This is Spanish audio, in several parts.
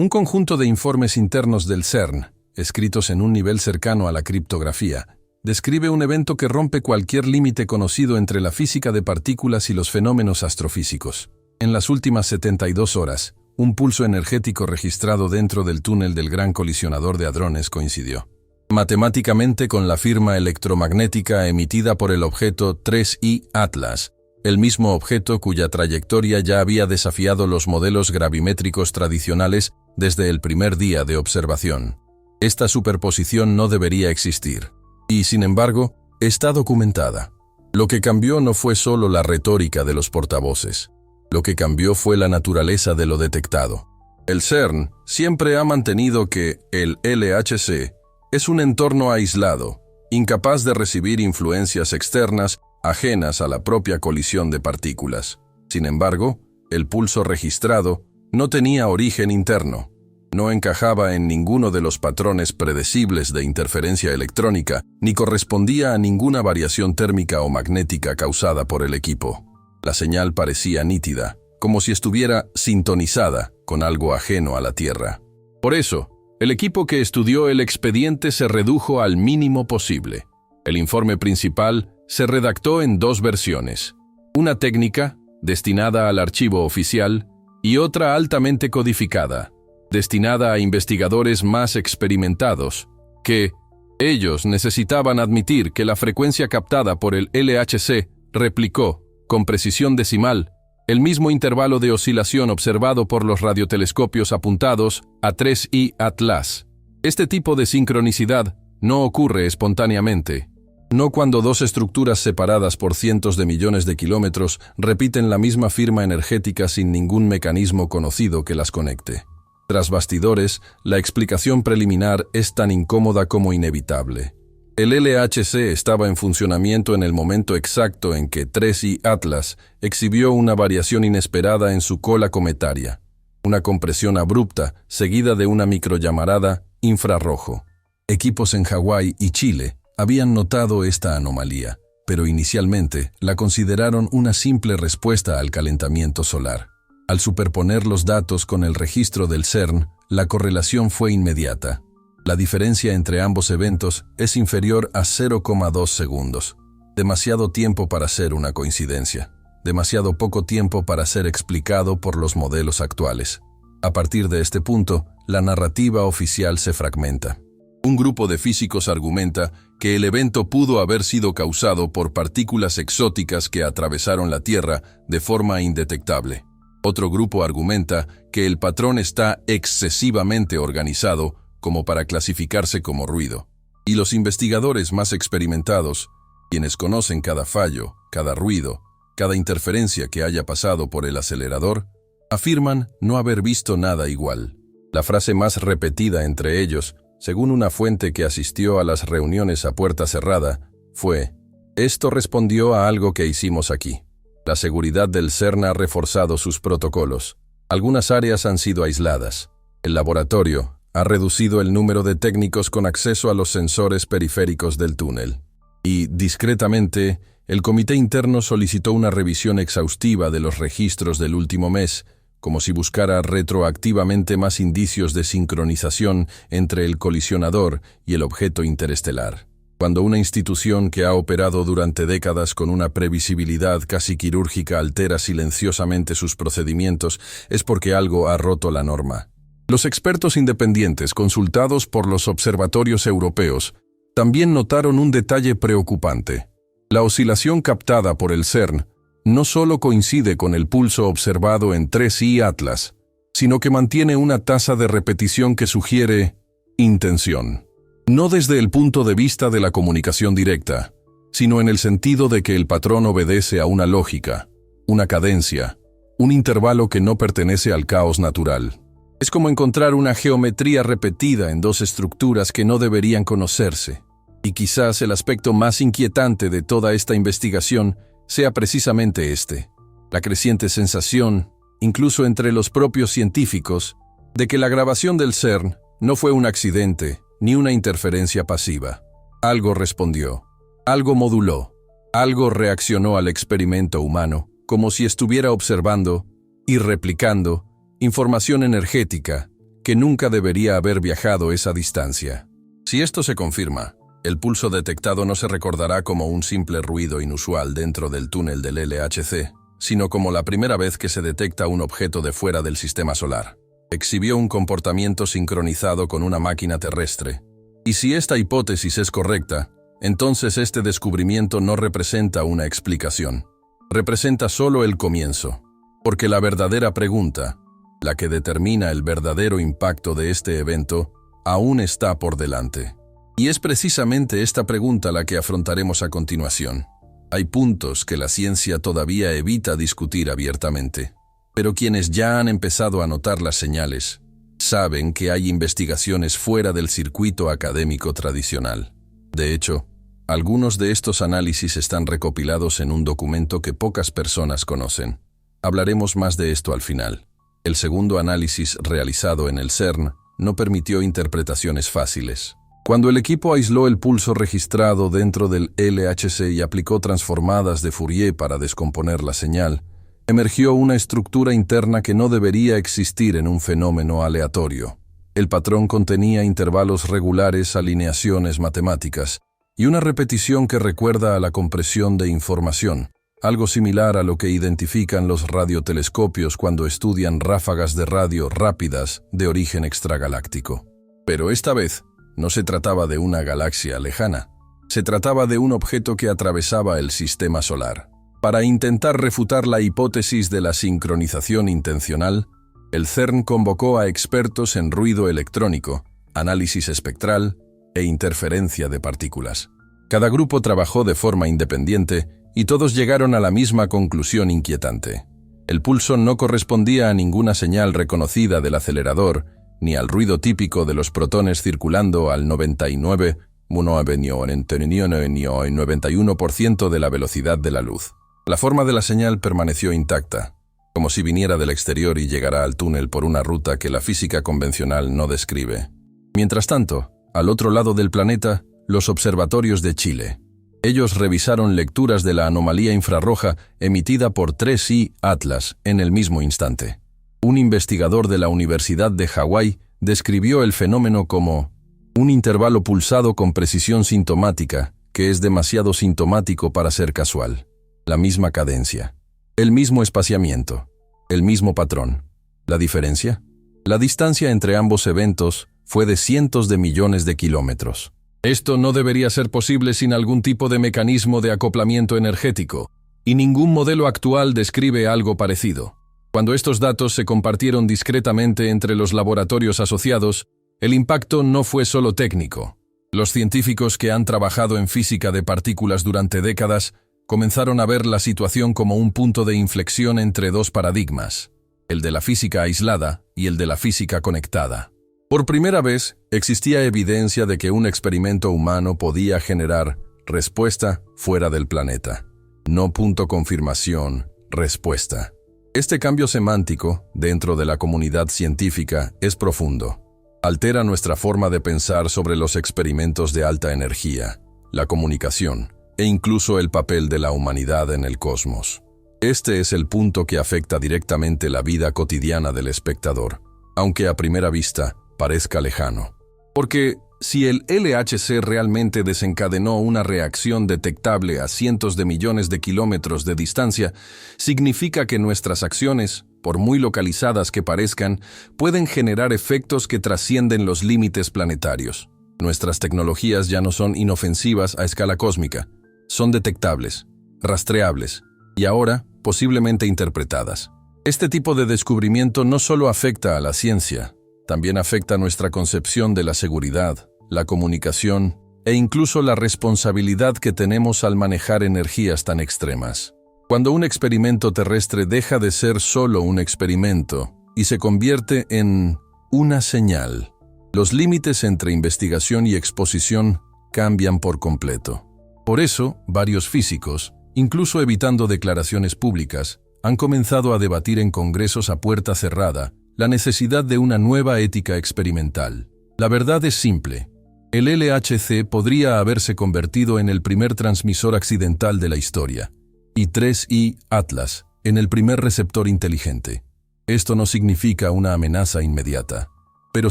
Un conjunto de informes internos del CERN, escritos en un nivel cercano a la criptografía, describe un evento que rompe cualquier límite conocido entre la física de partículas y los fenómenos astrofísicos. En las últimas 72 horas, un pulso energético registrado dentro del túnel del Gran Colisionador de Hadrones coincidió matemáticamente con la firma electromagnética emitida por el objeto 3I Atlas, el mismo objeto cuya trayectoria ya había desafiado los modelos gravimétricos tradicionales desde el primer día de observación. Esta superposición no debería existir, y sin embargo, está documentada. Lo que cambió no fue solo la retórica de los portavoces. Lo que cambió fue la naturaleza de lo detectado. El CERN siempre ha mantenido que el LHC es un entorno aislado, incapaz de recibir influencias externas ajenas a la propia colisión de partículas. Sin embargo, el pulso registrado no tenía origen interno, no encajaba en ninguno de los patrones predecibles de interferencia electrónica, ni correspondía a ninguna variación térmica o magnética causada por el equipo. La señal parecía nítida, como si estuviera sintonizada con algo ajeno a la Tierra. Por eso, el equipo que estudió el expediente se redujo al mínimo posible. El informe principal se redactó en dos versiones: una técnica, destinada al archivo oficial, y otra altamente codificada, destinada a investigadores más experimentados, que ellos necesitaban admitir que la frecuencia captada por el LHC replicó, con precisión decimal, el mismo intervalo de oscilación observado por los radiotelescopios apuntados a 3I Atlas. Este tipo de sincronicidad no ocurre espontáneamente. No cuando dos estructuras separadas por cientos de millones de kilómetros repiten la misma firma energética sin ningún mecanismo conocido que las conecte. Tras bastidores, la explicación preliminar es tan incómoda como inevitable. El LHC estaba en funcionamiento en el momento exacto en que 3I Atlas exhibió una variación inesperada en su cola cometaria, una compresión abrupta seguida de una microllamarada infrarrojo. Equipos en Hawái y Chile habían notado esta anomalía, pero inicialmente la consideraron una simple respuesta al calentamiento solar. Al superponer los datos con el registro del CERN, la correlación fue inmediata. La diferencia entre ambos eventos es inferior a 0,2 segundos. Demasiado tiempo para ser una coincidencia. Demasiado poco tiempo para ser explicado por los modelos actuales. A partir de este punto, la narrativa oficial se fragmenta. Un grupo de físicos argumenta que el evento pudo haber sido causado por partículas exóticas que atravesaron la Tierra de forma indetectable. Otro grupo argumenta que el patrón está excesivamente organizado como para clasificarse como ruido. Y los investigadores más experimentados, quienes conocen cada fallo, cada ruido, cada interferencia que haya pasado por el acelerador, afirman no haber visto nada igual. La frase más repetida entre ellos, según una fuente que asistió a las reuniones a puerta cerrada, fue: «Esto respondió a algo que hicimos aquí». La seguridad del CERN ha reforzado sus protocolos. Algunas áreas han sido aisladas. El laboratorio ha reducido el número de técnicos con acceso a los sensores periféricos del túnel. Y, discretamente, el comité interno solicitó una revisión exhaustiva de los registros del último mes, como si buscara retroactivamente más indicios de sincronización entre el colisionador y el objeto interestelar. Cuando una institución que ha operado durante décadas con una previsibilidad casi quirúrgica altera silenciosamente sus procedimientos, es porque algo ha roto la norma. Los expertos independientes consultados por los observatorios europeos también notaron un detalle preocupante. La oscilación captada por el CERN no solo coincide con el pulso observado en 3I Atlas, sino que mantiene una tasa de repetición que sugiere intención. No desde el punto de vista de la comunicación directa, sino en el sentido de que el patrón obedece a una lógica, una cadencia, un intervalo que no pertenece al caos natural. Es como encontrar una geometría repetida en dos estructuras que no deberían conocerse. Y quizás el aspecto más inquietante de toda esta investigación sea precisamente este: la creciente sensación, incluso entre los propios científicos, de que la grabación del CERN no fue un accidente ni una interferencia pasiva. Algo respondió, algo moduló, algo reaccionó al experimento humano, como si estuviera observando y replicando información energética que nunca debería haber viajado esa distancia. Si esto se confirma, el pulso detectado no se recordará como un simple ruido inusual dentro del túnel del LHC, sino como la primera vez que se detecta un objeto de fuera del sistema solar. Exhibió un comportamiento sincronizado con una máquina terrestre. Y si esta hipótesis es correcta, entonces este descubrimiento no representa una explicación. Representa solo el comienzo. Porque la verdadera pregunta, la que determina el verdadero impacto de este evento, aún está por delante. Y es precisamente esta pregunta la que afrontaremos a continuación. Hay puntos que la ciencia todavía evita discutir abiertamente, pero quienes ya han empezado a notar las señales, saben que hay investigaciones fuera del circuito académico tradicional. De hecho, algunos de estos análisis están recopilados en un documento que pocas personas conocen. Hablaremos más de esto al final. El segundo análisis realizado en el CERN no permitió interpretaciones fáciles. Cuando el equipo aisló el pulso registrado dentro del LHC y aplicó transformadas de Fourier para descomponer la señal, emergió una estructura interna que no debería existir en un fenómeno aleatorio. El patrón contenía intervalos regulares, alineaciones matemáticas y una repetición que recuerda a la compresión de información, algo similar a lo que identifican los radiotelescopios cuando estudian ráfagas de radio rápidas de origen extragaláctico. Pero esta vez, no se trataba de una galaxia lejana, se trataba de un objeto que atravesaba el sistema solar. Para intentar refutar la hipótesis de la sincronización intencional, el CERN convocó a expertos en ruido electrónico, análisis espectral e interferencia de partículas. Cada grupo trabajó de forma independiente y todos llegaron a la misma conclusión inquietante. El pulso no correspondía a ninguna señal reconocida del acelerador, ni al ruido típico de los protones circulando al 91% de la velocidad de la luz. La forma de la señal permaneció intacta, como si viniera del exterior y llegara al túnel por una ruta que la física convencional no describe. Mientras tanto, al otro lado del planeta, los observatorios de Chile. Ellos revisaron lecturas de la anomalía infrarroja emitida por 3I Atlas en el mismo instante. Un investigador de la Universidad de Hawái describió el fenómeno como un intervalo pulsado con precisión sintomática, que es demasiado sintomático para ser casual. La misma cadencia, el mismo espaciamiento, el mismo patrón. ¿La diferencia? La distancia entre ambos eventos fue de cientos de millones de kilómetros. Esto no debería ser posible sin algún tipo de mecanismo de acoplamiento energético, y ningún modelo actual describe algo parecido. Cuando estos datos se compartieron discretamente entre los laboratorios asociados, el impacto no fue solo técnico. Los científicos que han trabajado en física de partículas durante décadas comenzaron a ver la situación como un punto de inflexión entre dos paradigmas, el de la física aislada y el de la física conectada. Por primera vez, existía evidencia de que un experimento humano podía generar respuesta fuera del planeta. No punto confirmación, respuesta. Este cambio semántico, dentro de la comunidad científica, es profundo. Altera nuestra forma de pensar sobre los experimentos de alta energía, la comunicación e incluso el papel de la humanidad en el cosmos. Este es el punto que afecta directamente la vida cotidiana del espectador, aunque a primera vista parezca lejano. Porque si el LHC realmente desencadenó una reacción detectable a cientos de millones de kilómetros de distancia, significa que nuestras acciones, por muy localizadas que parezcan, pueden generar efectos que trascienden los límites planetarios. Nuestras tecnologías ya no son inofensivas a escala cósmica, son detectables, rastreables y ahora posiblemente interpretadas. Este tipo de descubrimiento no solo afecta a la ciencia, también afecta nuestra concepción de la seguridad, la comunicación e incluso la responsabilidad que tenemos al manejar energías tan extremas. Cuando un experimento terrestre deja de ser solo un experimento y se convierte en una señal, los límites entre investigación y exposición cambian por completo. Por eso, varios físicos, incluso evitando declaraciones públicas, han comenzado a debatir en congresos a puerta cerrada la necesidad de una nueva ética experimental. La verdad es simple. El LHC podría haberse convertido en el primer transmisor accidental de la historia, y 3I Atlas en el primer receptor inteligente. Esto no significa una amenaza inmediata. pero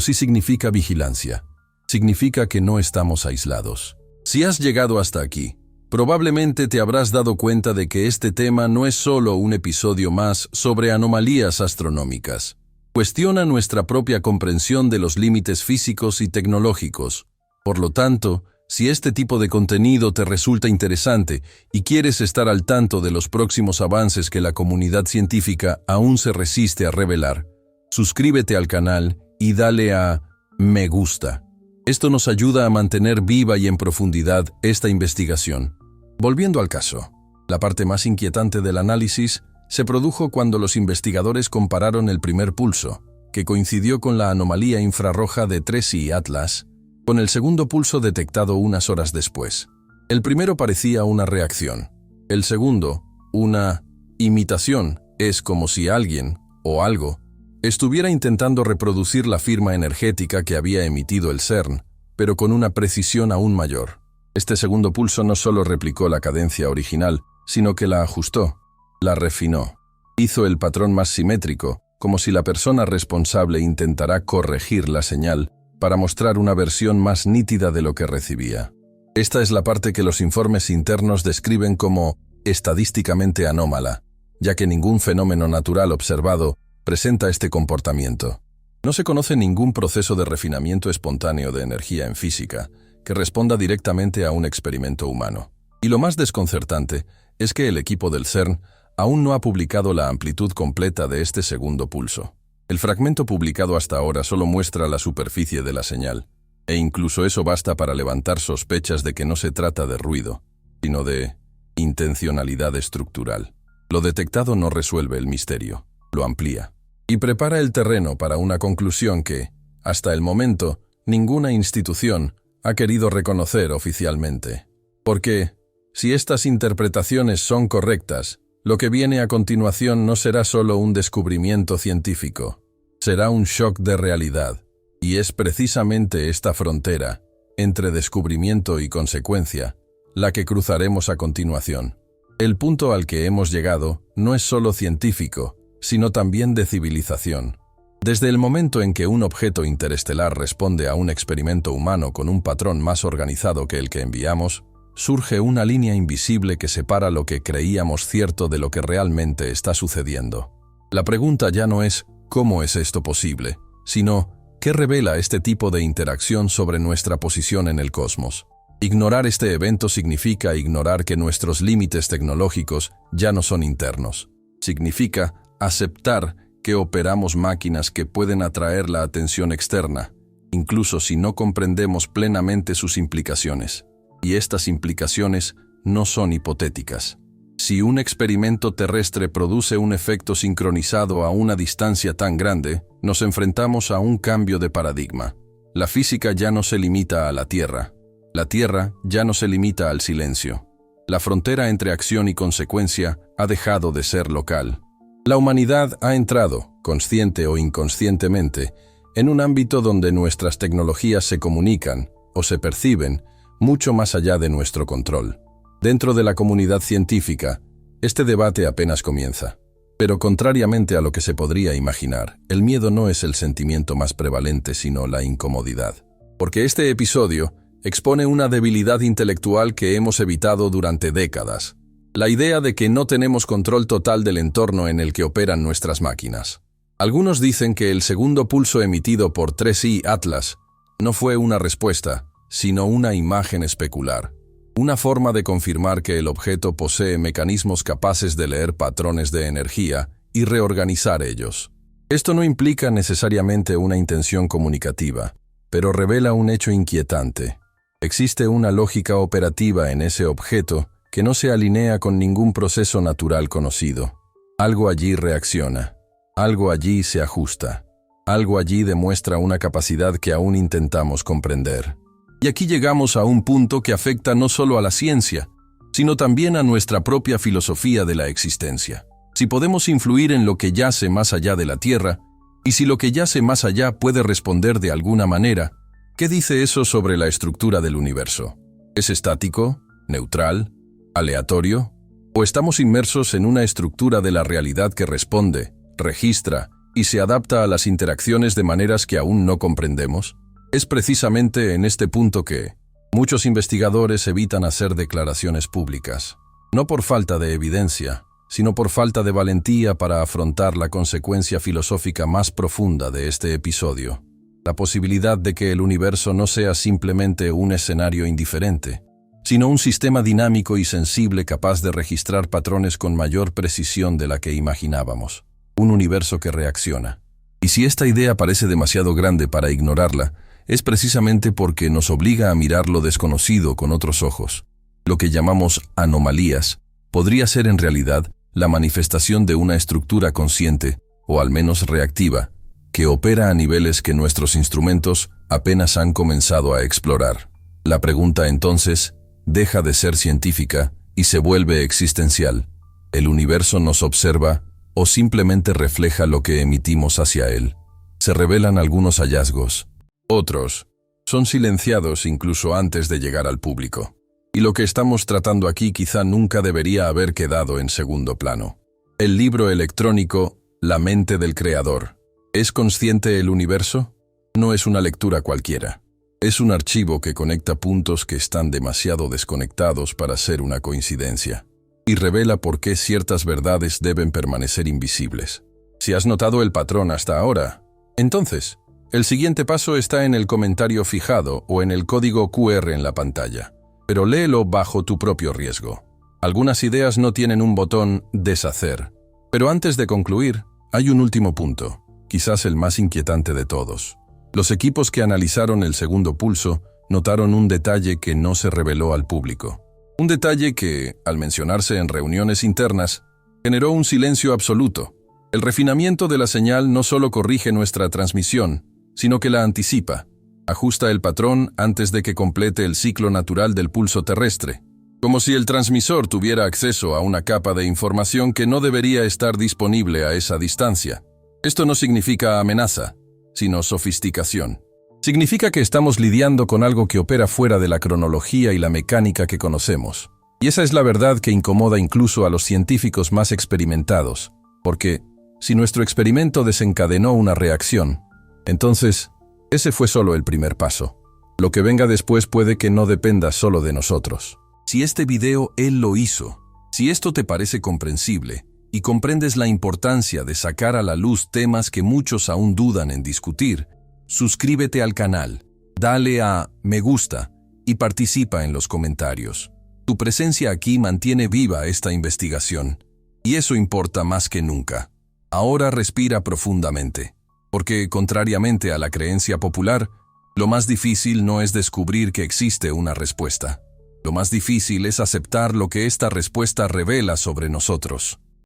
sí significa vigilancia. Significa que no estamos aislados. Si has llegado hasta aquí, probablemente te habrás dado cuenta de que este tema no es solo un episodio más sobre anomalías astronómicas. Cuestiona nuestra propia comprensión de los límites físicos y tecnológicos. Por lo tanto, si este tipo de contenido te resulta interesante y quieres estar al tanto de los próximos avances que la comunidad científica aún se resiste a revelar, suscríbete al canal y dale a me gusta. Esto nos ayuda a mantener viva y en profundidad esta investigación. Volviendo al caso, la parte más inquietante del análisis se produjo cuando los investigadores compararon el primer pulso, que coincidió con la anomalía infrarroja de 3I Atlas, con el segundo pulso detectado unas horas después. El primero parecía una reacción. El segundo, una imitación. Es como si alguien, o algo, estuviera intentando reproducir la firma energética que había emitido el CERN, pero con una precisión aún mayor. Este segundo pulso no solo replicó la cadencia original, sino que la ajustó, la refinó. Hizo el patrón más simétrico, como si la persona responsable intentara corregir la señal para mostrar una versión más nítida de lo que recibía. Esta es la parte que los informes internos describen como estadísticamente anómala, ya que ningún fenómeno natural observado presenta este comportamiento. No se conoce ningún proceso de refinamiento espontáneo de energía en física que responda directamente a un experimento humano. Y lo más desconcertante es que el equipo del CERN aún no ha publicado la amplitud completa de este segundo pulso. El fragmento publicado hasta ahora solo muestra la superficie de la señal, e incluso eso basta para levantar sospechas de que no se trata de ruido, sino de intencionalidad estructural. Lo detectado no resuelve el misterio, lo amplía, y prepara el terreno para una conclusión que, hasta el momento, ninguna institución ha querido reconocer oficialmente. Porque, si estas interpretaciones son correctas, lo que viene a continuación no será solo un descubrimiento científico, será un shock de realidad, y es precisamente esta frontera, entre descubrimiento y consecuencia, la que cruzaremos a continuación. El punto al que hemos llegado no es solo científico, sino también de civilización. Desde el momento en que un objeto interestelar responde a un experimento humano con un patrón más organizado que el que enviamos, surge una línea invisible que separa lo que creíamos cierto de lo que realmente está sucediendo. La pregunta ya no es ¿cómo es esto posible?, sino ¿qué revela este tipo de interacción sobre nuestra posición en el cosmos? Ignorar este evento significa ignorar que nuestros límites tecnológicos ya no son internos. Significa aceptar que operamos máquinas que pueden atraer la atención externa, incluso si no comprendemos plenamente sus implicaciones. Y estas implicaciones no son hipotéticas. Si un experimento terrestre produce un efecto sincronizado a una distancia tan grande, nos enfrentamos a un cambio de paradigma. La física ya no se limita a la Tierra. La Tierra ya no se limita al silencio. La frontera entre acción y consecuencia ha dejado de ser local. La humanidad ha entrado, consciente o inconscientemente, en un ámbito donde nuestras tecnologías se comunican o se perciben mucho más allá de nuestro control. Dentro de la comunidad científica, este debate apenas comienza. Pero contrariamente a lo que se podría imaginar, el miedo no es el sentimiento más prevalente, sino la incomodidad. Porque este episodio expone una debilidad intelectual que hemos evitado durante décadas. La idea de que no tenemos control total del entorno en el que operan nuestras máquinas. Algunos dicen que el segundo pulso emitido por 3I Atlas no fue una respuesta, sino una imagen especular. Una forma de confirmar que el objeto posee mecanismos capaces de leer patrones de energía y reorganizar ellos. Esto no implica necesariamente una intención comunicativa, pero revela un hecho inquietante. Existe una lógica operativa en ese objeto que no se alinea con ningún proceso natural conocido. Algo allí reacciona, algo allí se ajusta, algo allí demuestra una capacidad que aún intentamos comprender. Y aquí llegamos a un punto que afecta no solo a la ciencia, sino también a nuestra propia filosofía de la existencia. Si podemos influir en lo que yace más allá de la Tierra, y si lo que yace más allá puede responder de alguna manera, ¿qué dice eso sobre la estructura del universo? ¿Es estático? ¿Neutral? ¿Aleatorio? ¿O estamos inmersos en una estructura de la realidad que responde, registra y se adapta a las interacciones de maneras que aún no comprendemos? Es precisamente en este punto que muchos investigadores evitan hacer declaraciones públicas, no por falta de evidencia, sino por falta de valentía para afrontar la consecuencia filosófica más profunda de este episodio, la posibilidad de que el universo no sea simplemente un escenario indiferente, sino un sistema dinámico y sensible capaz de registrar patrones con mayor precisión de la que imaginábamos, un universo que reacciona. Y si esta idea parece demasiado grande para ignorarla, es precisamente porque nos obliga a mirar lo desconocido con otros ojos. Lo que llamamos anomalías podría ser en realidad la manifestación de una estructura consciente, o al menos reactiva, que opera a niveles que nuestros instrumentos apenas han comenzado a explorar. La pregunta entonces deja de ser científica y se vuelve existencial. ¿El universo nos observa o simplemente refleja lo que emitimos hacia él? Se revelan algunos hallazgos. Otros son silenciados incluso antes de llegar al público. Y lo que estamos tratando aquí quizá nunca debería haber quedado en segundo plano. El libro electrónico La mente del creador. ¿Es consciente el universo? No es una lectura cualquiera. Es un archivo que conecta puntos que están demasiado desconectados para ser una coincidencia, y revela por qué ciertas verdades deben permanecer invisibles. Si has notado el patrón hasta ahora, entonces, el siguiente paso está en el comentario fijado o en el código QR en la pantalla. Pero léelo bajo tu propio riesgo. Algunas ideas no tienen un botón «deshacer». Pero antes de concluir, hay un último punto, quizás el más inquietante de todos. Los equipos que analizaron el segundo pulso notaron un detalle que no se reveló al público. Un detalle que, al mencionarse en reuniones internas, generó un silencio absoluto. El refinamiento de la señal no solo corrige nuestra transmisión, sino que la anticipa. Ajusta el patrón antes de que complete el ciclo natural del pulso terrestre, como si el transmisor tuviera acceso a una capa de información que no debería estar disponible a esa distancia. Esto no significa amenaza, sino sofisticación. Significa que estamos lidiando con algo que opera fuera de la cronología y la mecánica que conocemos. Y esa es la verdad que incomoda incluso a los científicos más experimentados, porque si nuestro experimento desencadenó una reacción, entonces ese fue solo el primer paso. Lo que venga después puede que no dependa solo de nosotros. Si este video él lo hizo, si esto te parece comprensible y comprendes la importancia de sacar a la luz temas que muchos aún dudan en discutir, suscríbete al canal, dale a me gusta y participa en los comentarios. Tu presencia aquí mantiene viva esta investigación, y eso importa más que nunca. Ahora respira profundamente. Porque, contrariamente a la creencia popular, lo más difícil no es descubrir que existe una respuesta. Lo más difícil es aceptar lo que esta respuesta revela sobre nosotros.